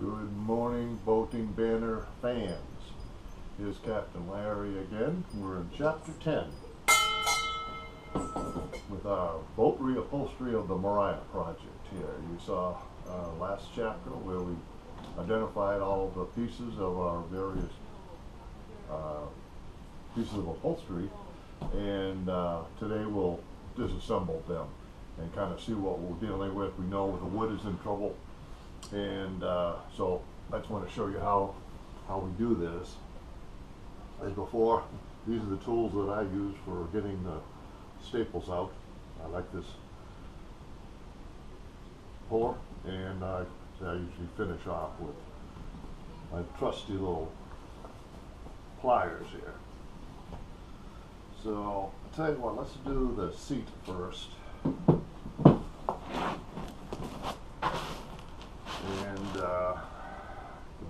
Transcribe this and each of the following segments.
Good morning, boating banner fans. Here's Captain Larry again. We're in Chapter 10 with our boat reupholstery of the Mariah project here. You saw last chapter where we identified all of the pieces of our various pieces of upholstery, and today we'll disassemble them and kind of see what we're dealing with. We know the wood is in trouble, and so I just want to show you how we do this. As before, these are the tools that I use for getting the staples out. I like this puller, and I usually finish off with my trusty little pliers here. So I'll tell you what, let's do the seat first. And the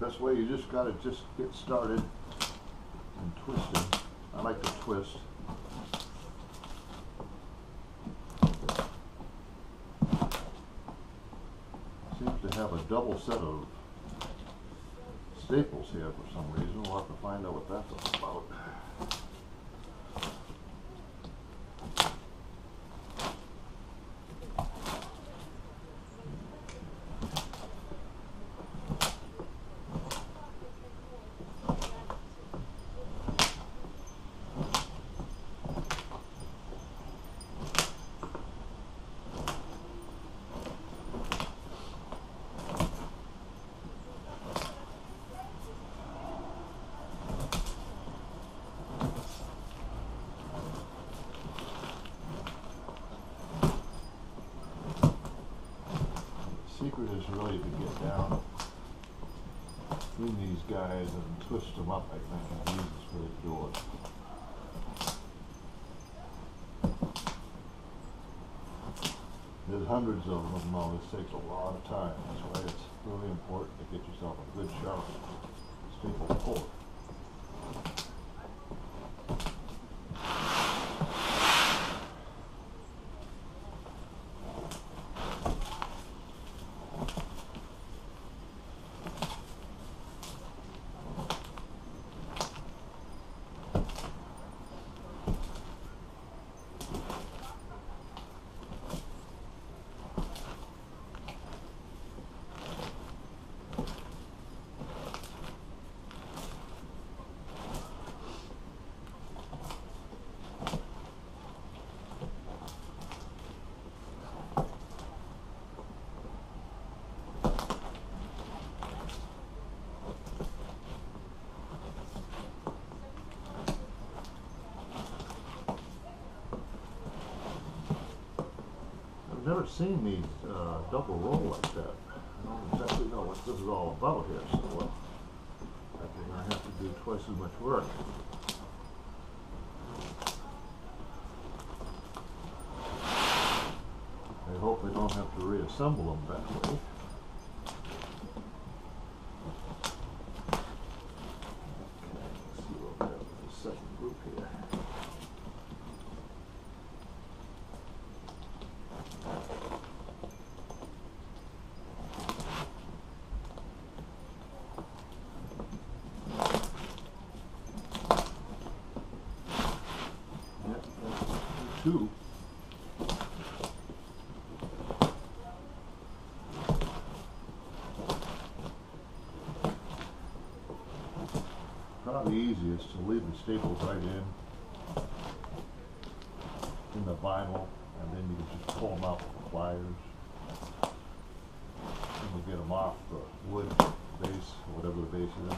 best way, you just gotta get started and twisting. I like to twist. Seems to have a double set of staples here for some reason. We'll have to find out what that's all about. Secret is really to get down between these guys and twist them up, I think, is the easiest way to do it. There's hundreds of them now. This takes a lot of time. That's why it's really important to get yourself a good sharp staple puller. I've never seen these double roll like that. I don't exactly know what this is all about here, so I think I have to do twice as much work. I hope I don't have to reassemble them that way. Okay, let's see what we have in the second group here. Two. Probably easiest to leave the staples right in the vinyl, and then you can just pull them out with the pliers, and you'll get them off the wood base, or whatever the base is.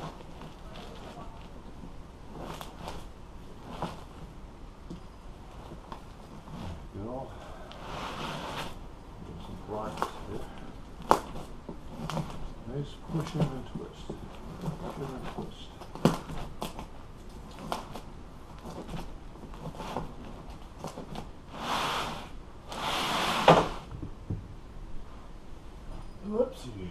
Nice push in and twist. Push in and twist. Whoopsie.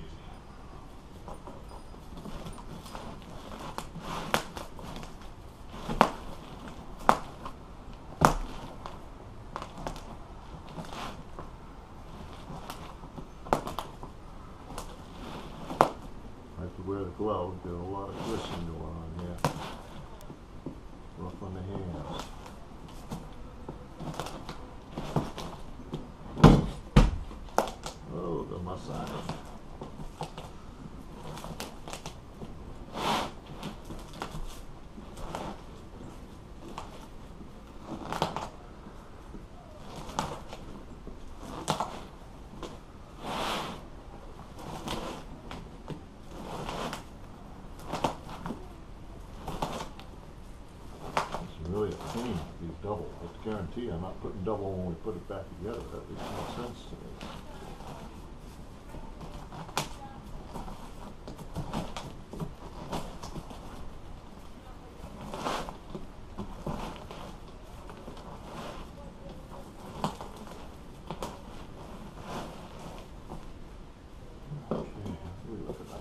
glove, got a lot of twisting going on here. Rough on the hands. Oh, the massage. Really a pain to be double. I guarantee I'm not putting double when we put it back together. That makes no sense to me. Okay, we look at that.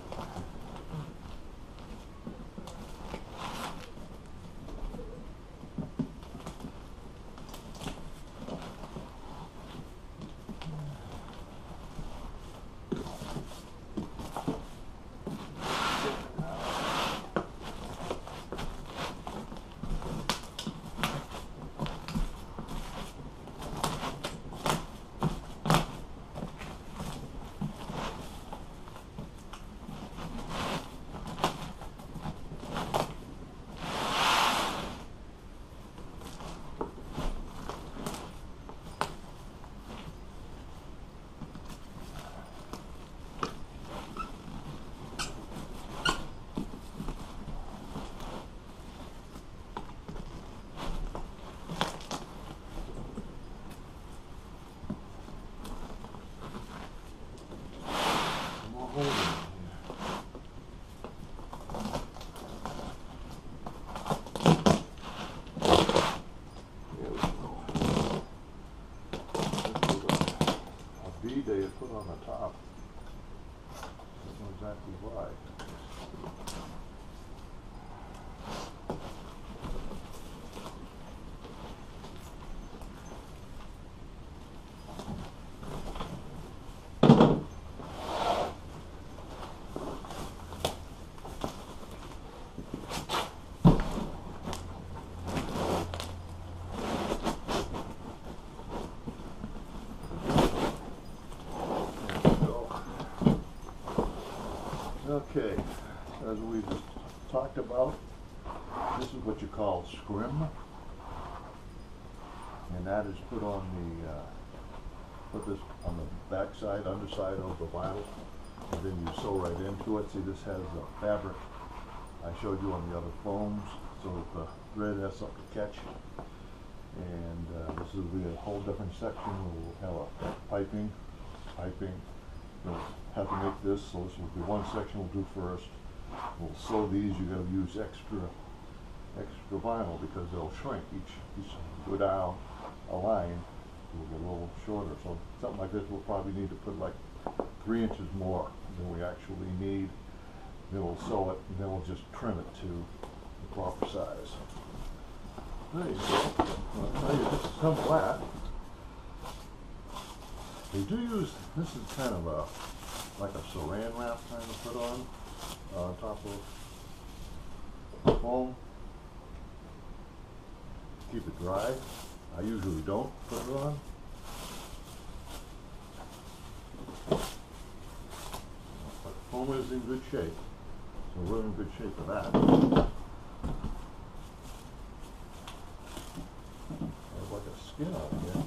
They had put on the top. I don't know exactly why. Okay, as we just talked about, this is what you call scrim, and that is put on the put this on the back side, underside of the vinyl, and then you sew right into it. See, this has the fabric I showed you on the other foams, so that the thread has something to catch. And this will be a whole different section. We'll have a piping. You'll have to make this, so this will be one section we'll do first. We'll sew these. You got to use extra vinyl because they'll shrink. Each go down a line will get a little shorter. So something like this we'll probably need to put like 3 inches more than we actually need. Then we'll sew it, and then we'll just trim it to the proper size. There you go. I'll tell you, disassemble that. They do use, this is kind of a, like a saran wrap kind of put on top of the foam. Keep it dry. I usually don't put it on. But the foam is in good shape, so we're in good shape for that. There's like a skin on here.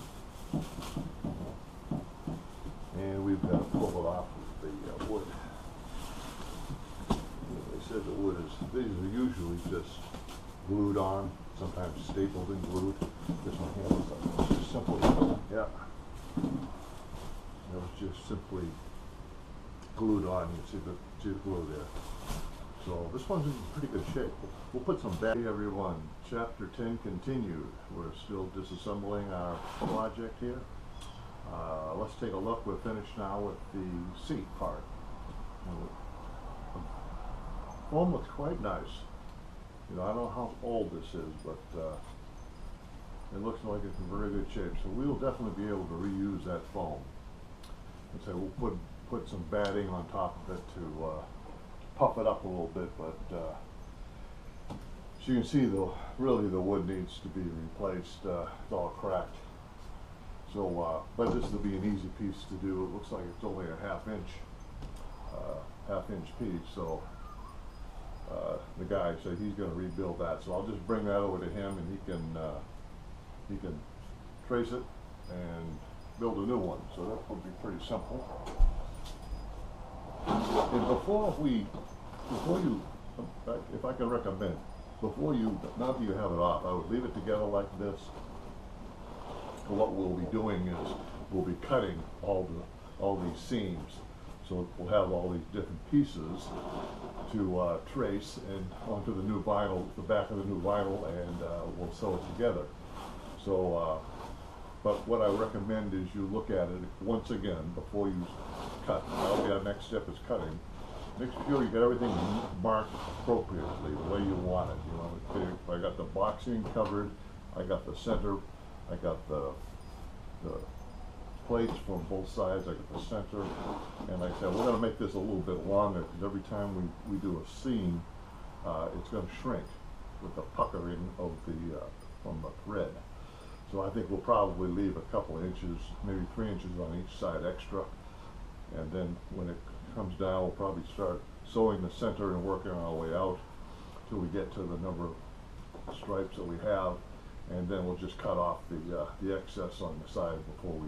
And we've got to pull it off with the wood. They said the wood is, these are usually just glued on, sometimes stapled and glued. This one here looks like it's just simply, yeah. It was just simply glued on. You see the glue there. So this one's in pretty good shape. We'll put some back. Hey everyone, Chapter 10 continued. We're still disassembling our project here. Let's take a look. We're finished now with the seat part. The foam looks quite nice. You know, I don't know how old this is, but it looks like it's in very good shape. So we will definitely be able to reuse that foam. And so we'll put some batting on top of it to puff it up a little bit, but so you can see really the wood needs to be replaced. It's all cracked. So, but this will be an easy piece to do. It looks like it's only a half-inch piece. So the guy said he's going to rebuild that. So I'll just bring that over to him, and he can trace it and build a new one. So that would be pretty simple. And before you, if I can recommend, now that you have it off, I would leave it together like this. And what we'll be doing is we'll be cutting all these seams. So we'll have all these different pieces to trace and onto the new vinyl, the back of the new vinyl, and we'll sew it together. So, but what I recommend is you look at it once again before you cut. That'll be our next step, is cutting. Make sure you get everything marked appropriately, the way you want it. You know, I got the boxing covered, I got the center, I got the plates from both sides, I got the center, and like I said, we're going to make this a little bit longer because every time we do a seam, it's going to shrink with the puckering of from the thread. So I think we'll probably leave a couple of inches, maybe 3 inches on each side extra, and then when it comes down, we'll probably start sewing the center and working our way out till we get to the number of stripes that we have, and then we'll just cut off the excess on the side before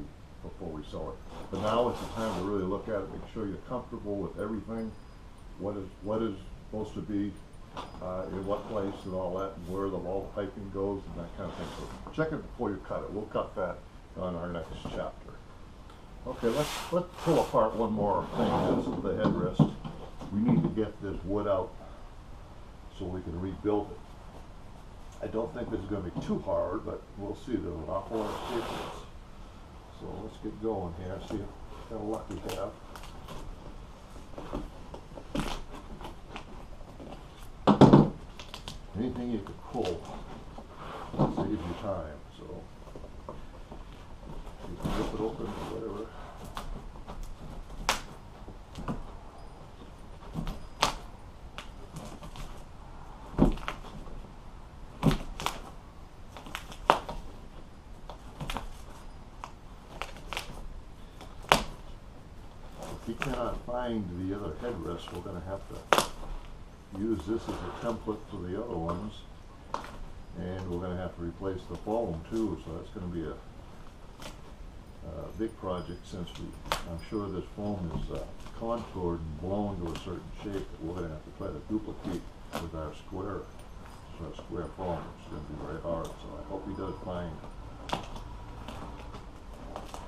we sew it. But now is the time to really look at it, make sure you're comfortable with everything, what is supposed to be in what place and all that, and where all the piping goes and that kind of thing. So check it before you cut it. We'll cut that on our next chapter. Okay, let's pull apart one more thing. This is the headrest. We need to get this wood out so we can rebuild it. I don't think this is going to be too hard, but we'll see. There's an awful lot of staples. So let's get going here, see what kind of luck we have. Anything you can pull saves you time, so you can rip it open or whatever. If you cannot find the other headrest, we're going to have to use this as a template for the other ones, and we're going to have to replace the foam too, so that's going to be a big project, since I'm sure this foam is contoured and blown to a certain shape that we're going to have to try to duplicate with our square foam, which is going to be very hard. So I hope he does find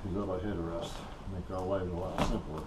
his other headrest, make our life a lot simpler.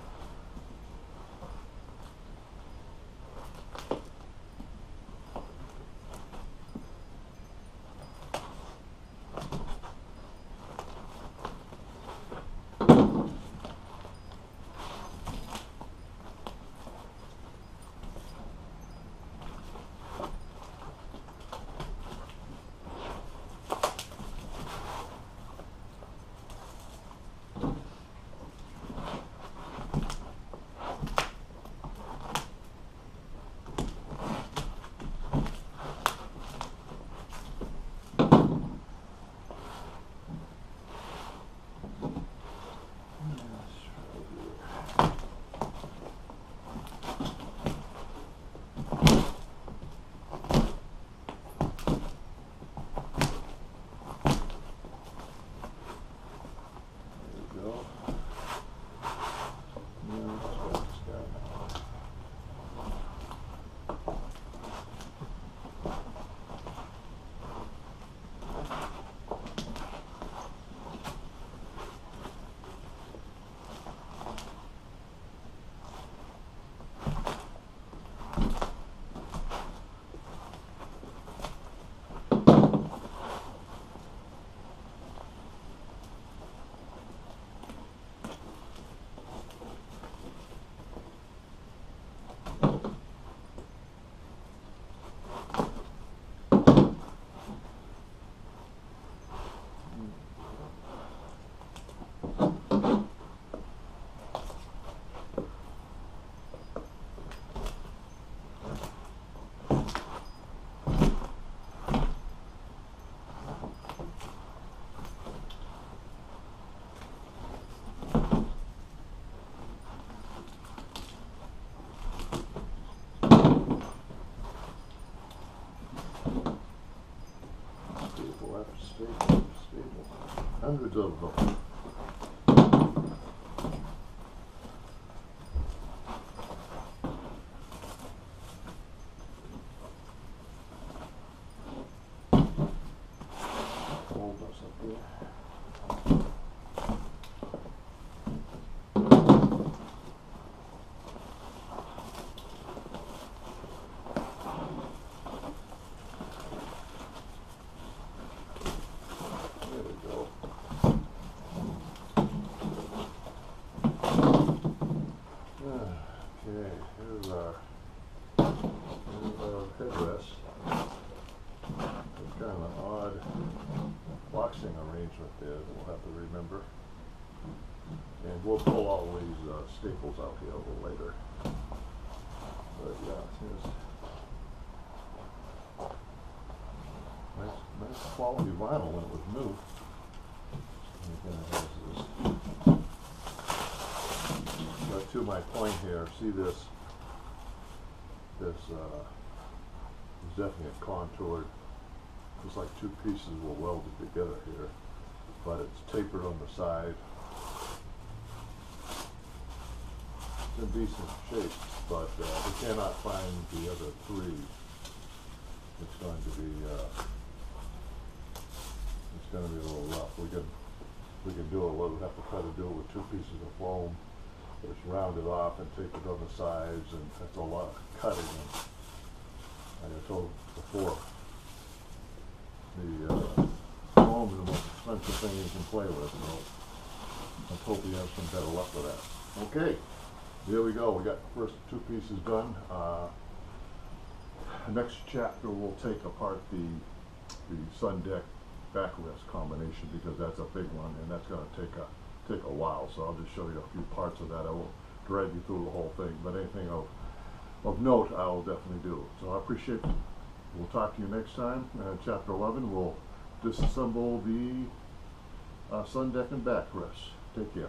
hundreds of them. Hold us up here. Here's our headrest. It's kind of an odd boxing arrangement there that we'll have to remember. And we'll pull all these staples out here a little later. But yeah, here's nice quality vinyl when it was new. And again, it has this. But to my point here, see this is definitely a contoured, it's like two pieces were welded together here, but it's tapered on the side. It's in decent shape, but we cannot find the other three. It's going to be a little rough. We can do it. We'll have to try to do it with two pieces of foam. It's rounded off and tapered on the sides, and that's a lot of cutting. And like I told before, the foam is the most expensive thing you can play with, so let's hope we have some better luck with that. Okay, there we go. We got the first two pieces done. Next chapter we'll take apart the sundeck backrest combination, because that's a big one, and that's going to take a while, so I'll just show you a few parts of that. I won't drag you through the whole thing, but anything of note I will definitely do. So I appreciate it. We'll talk to you next time. Chapter 11, we'll disassemble the sundeck and backrest. Take care.